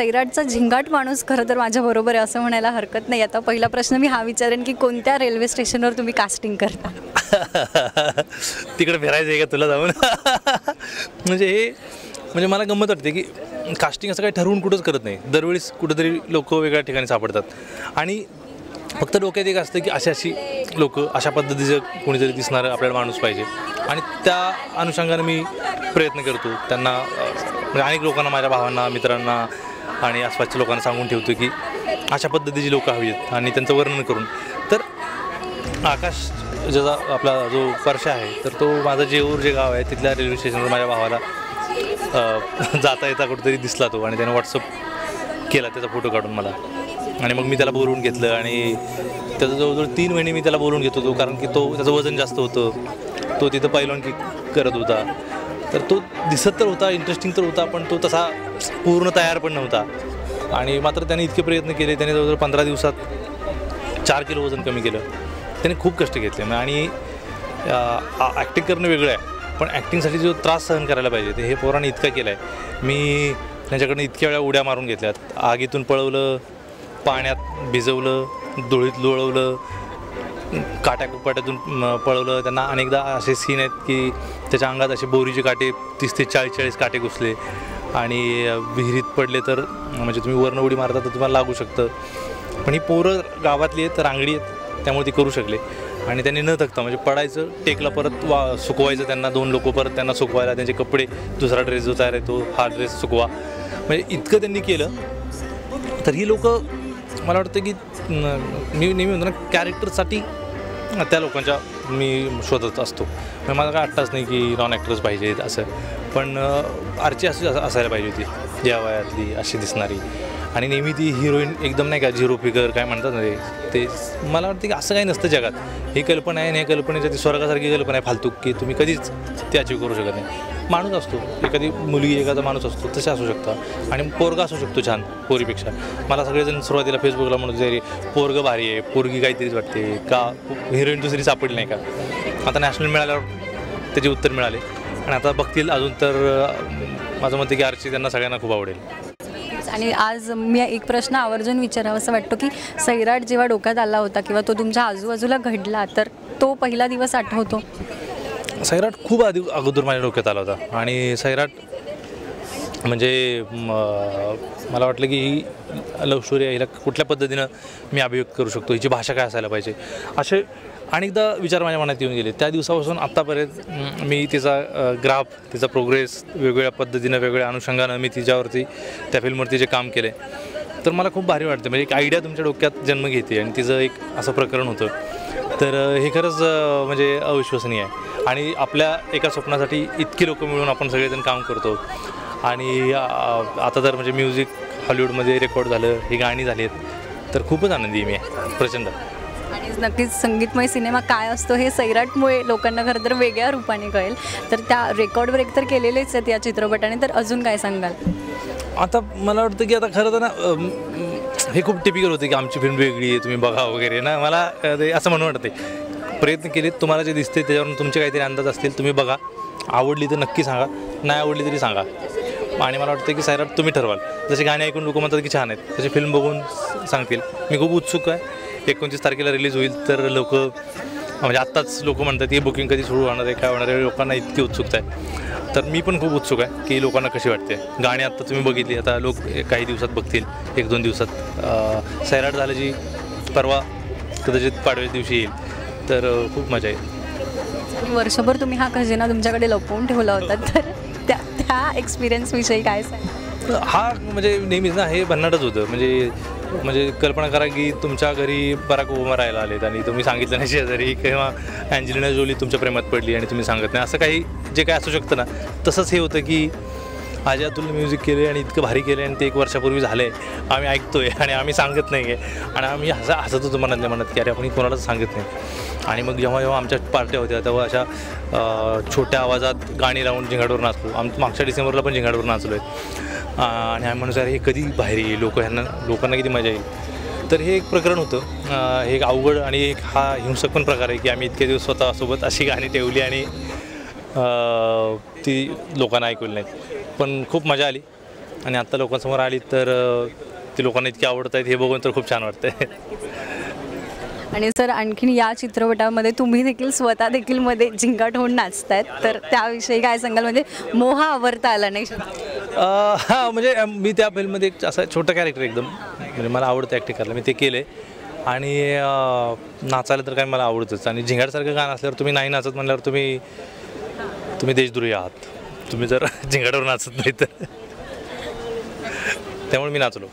सैराटचा झिंगाट माणूस खरं तर माझ्याबरोबर आहे असं म्हणायला हरकत नाही. आता पहिला प्रश्न मी हा विचारेन की कोणत्या रेल्वे स्टेशनवर तुम्ही कास्टिंग करता? तिकडे फिरायचं आहे का तुला जाऊन? म्हणजे मला गंमत वाटते की कास्टिंग असं काही ठरवून कुठंच करत नाही. दरवेळेस कुठंतरी लोक वेगळ्या ठिकाणी सापडतात आणि फक्त डोक्यात एक असतं की अशी लोक अशा पद्धतीचं कोणीतरी दिसणारं आपल्याला माणूस पाहिजे आणि त्या अनुषंगाने मी प्रयत्न करतो. त्यांना म्हणजे अनेक लोकांना, माझ्या भावांना, मित्रांना आणि आसपासच्या लोकांना सांगून ठेवतो की अशा पद्धतीची लोकं हवी आहेत आणि त्यांचं वर्णन करून. तर आकाश ज्याचा आपला जो परशा आहे तर तो माझं जेऊर जे गाव आहे तिथल्या रेल्वे स्टेशनवर माझ्या भावाला जाता येता कुठेतरी दिसला तो आणि त्याने व्हॉट्सअप केला त्याचा फोटो काढून मला आणि मग मी त्याला बोलवून घेतलं आणि त्याचं जवळजवळ 3 महिने मी त्याला बोलवून घेत होतो कारण की त्याचं वजन जास्त होतं. तो तिथं पहिलवानकी करत होता तर तो दिसत तर होता, इंटरेस्टिंग तर होता, पण तो तसा पूर्ण तयार पण नव्हता. आणि मात्र त्याने इतके प्रयत्न केले. त्याने जवळजवळ 15 दिवसात 4 किलो वजन कमी केलं. त्याने खूप कष्ट घेतले आणि ॲक्टिंग करणं वेगळं आहे पण ॲक्टिंगसाठी जो त्रास सहन करायला पाहिजे ते हे पोराने इतका केला आहे. मी त्यांच्याकडनं इतक्या वेळा उड्या मारून घेतल्यात, आगीतून पळवलं, पाण्यात भिजवलं, धुळीत लोळवलं, काट्याकुपाट्यातून पळवलं. त्यांना अनेकदा असे सीन आहेत की त्याच्या अंगात असे बोरीचे काटे 30 ते 40 काटे घुसले आणि विहिरीत पडले तर म्हणजे तुम्ही वरनं उडी मारता तर तुम्हाला लागू शकतं. पण ही पोरं गावातली आहेत, रांगडी आहेत, त्यामुळे ती करू शकले आणि त्यांनी न थकता म्हणजे पडायचं, टेकला परत सुकवायचं, त्यांना 2 लोक परत त्यांना सुकवायला, त्यांचे कपडे, दुसरा ड्रेस जो तयार आहे तो हा ड्रेस सुकवा, म्हणजे इतकं त्यांनी केलं. तर ही लोकं मला वाटतं की मी नेहमी म्हणतो ना कॅरेक्टरसाठी त्या लोकांच्या मी शोधत असतो. म्हणजे मला काय वाटतंच नाही की नॉन ॲक्टर्स पाहिजेत असं, पण आरची असायला पाहिजे होती या वयातली अशी दिसणारी आणि नेहमी ती हिरोईन एकदम नाही का झिरो फिगर काय म्हणतात ना ते मला वाटतं की असं काही नसतं जगात. ही कल्पना आहे आणि या कल्पनेच्या ती स्वर्गासारखी कल्पना आहे फालतू की तुम्ही कधीच ती अचीव करू शकत नाही. माणूस असतो, एखादी मुलगी एखादा माणूस असतो तसे असू शकतं आणि पोरगा असू शकतो छान पोरीपेक्षा. मला सगळेजण सुरुवातीला फेसबुकला म्हणत होते पोरगं भारी आहे, पोरगी काहीतरीच वाटते का, हिरोईन दुसरी सापडली नाही का. आता नॅशनल मिळाल्यावर त्याचे उत्तर मिळाले आणि आता बघतील अजून तर माझं मत आहे की आरची त्यांना सगळ्यांना खूप आवडेल. आणि आज मी एक प्रश्न आवर्जून विचारावा असं वाटतो की सैराट जेव्हा डोक्यात आला होता किंवा तो तुमच्या आजूबाजूला घडला तर तो पहिला दिवस आठवतो? सैराट खूप अगोदर माझ्या डोक्यात आला होता आणि सैराट म्हणजे मला वाटलं की ही लव्ह स्टोरी आहे, हिला कुठल्या पद्धतीनं मी अभिव्यक्त करू शकतो, हिची भाषा काय असायला पाहिजे, असे अनेकदा विचार माझ्या मनात येऊन गेले. त्या दिवसापासून आत्तापर्यंत मी तिचा ग्राफ, तिचा प्रोग्रेस वेगवेगळ्या पद्धतीनं, वेगवेगळ्या अनुषंगानं मी तिच्यावरती त्या फिल्मवरती जे काम केलं आहे तर मला खूप भारी वाटतं. म्हणजे एक आयडिया तुमच्या डोक्यात जन्म घेते आणि तिचं एक असं प्रकरण होतं तर हे खरंच म्हणजे अविश्वसनीय आहे. आणि आपल्या एका स्वप्नासाठी इतकी लोकं मिळून आपण सगळेजण काम करतो आणि आता तर म्हणजे म्युझिक हॉलिवूडमध्ये रेकॉर्ड झालं, ही गाणी झाली आहेत तर खूपच आनंदी मी आहे प्रचंड. आणि नक्कीच संगीतमय सिनेमा काय असतो हे सैराटमुळे लोकांना खरं तर वेगळ्या रूपाने कळेल. तर त्या रेकॉर्ड ब्रेक तर केलेलेच आहेत या चित्रपटाने, तर अजून काय सांगाल? आता मला वाटतं की आता खरं तर ना हे खूप टिपिकल होते की आमची फिल्म वेगळी आहे तुम्ही बघा वगैरे ना, मला ते असं म्हणून वाटते. प्रयत्न केलेत, तुम्हाला जे दिसते त्याच्यावरून तुमचे काहीतरी अंदाज असतील, तुम्ही बघा, आवडली तर नक्की सांगा, नाही आवडली तरी सांगा. आणि मला वाटतं की सैराट तुम्ही ठरवाल. जसे गाणे ऐकून लोक म्हणतात की छान आहेत तसे फिल्म बघून सांगतील. मी खूप उत्सुक आहे. 29 तारखेला रिलीज होईल तर लोक म्हणजे आत्ताच लोक म्हणतात की बुकिंग कधी सुरू होणार आहे, काय होणार आहे, लोकांना इतकी उत्सुकता आहे. तर मी पण खूप उत्सुक आहे की लोकांना कशी वाटते. गाणी आत्ता तुम्ही बघितली, आता लोक काही दिवसात बघतील, 1-2 दिवसात. सैराट झालं जी परवा कदाचित पाडव्या दिवशी येईल तर खूप मजा येईल. वर्षभर तुम्ही हा खजिना तुमच्याकडे लपवून ठेवला होता तर त्या एक्सपिरियन्सविषयी काय सांग? हा म्हणजे नेहमीच ना हे भन्नाटच होतं. म्हणजे कल्पना करा की तुमच्या घरी बराक ओबामा राहायला आलेत आणि तुम्ही सांगितलं नाही शेजारी, किंवा अँजेलिना जोली तुमच्या प्रेमात पडली आणि तुम्ही सांगत नाही, असं काही जे काय असू शकतं ना, तसंच हे होतं की आजी अतुलने म्युझिक केले आणि इतकं भारी केलं आणि ते 1 वर्षापूर्वी झालं आहे, आम्ही ऐकतोय आणि आम्ही सांगत नाही आहे. आणि आम्ही हसत होतो मनातल्या मनात की अरे आपण कोणालाच सांगत नाही. आणि मग जेव्हा आमच्या पार्ट्या होत्या तेव्हा अशा छोट्या आवाजात गाणी लावून झिंगाडवर नाचलो. मागच्या डिसेंबरला पण झिंगाडवर नाचलो आहे आणि आम्ही म्हणून हे कधी बाहेर येईल, लोकांना किती मजा येईल. तर हे एक प्रकरण होतं. हे एक अवघड आणि एक हा हिंसक पण प्रकार आहे की आम्ही इतके दिवस स्वतःसोबत अशी गाणी ठेवली आणि ती लोकांना ऐकवली नाहीत. पण खूप मजा आली आणि आत्ता लोकांसमोर आली तर ती लोकांना इतकी आवडत आहेत हे बघून तर खूप छान वाटतंय. आणि सर आणखीन या चित्रपटामध्ये तुम्ही देखील स्वतः देखील मध्ये झिंगाट होऊन नाचतायत, तर त्याविषयी काय सांगाल? म्हणजे मोह आवरता आला नाही. हां, म्हणजे मी त्या फिल्ममध्ये एक असं छोटं कॅरेक्टर एकदम म्हणजे मला आवडतं ॲक्टिंग करायला, मी ते केलं आहे. आणि नाचायला तर काय मला आवडतंच. आणि झिंगाटसारखं गाणं असल्यावर तुम्ही नाही नाचत म्हणल्यावर तुम्ही देशद्रोही आहात, तुम्ही जर झिंगाटावर नाचत नाही तर. त्यामुळे मी नाचलो.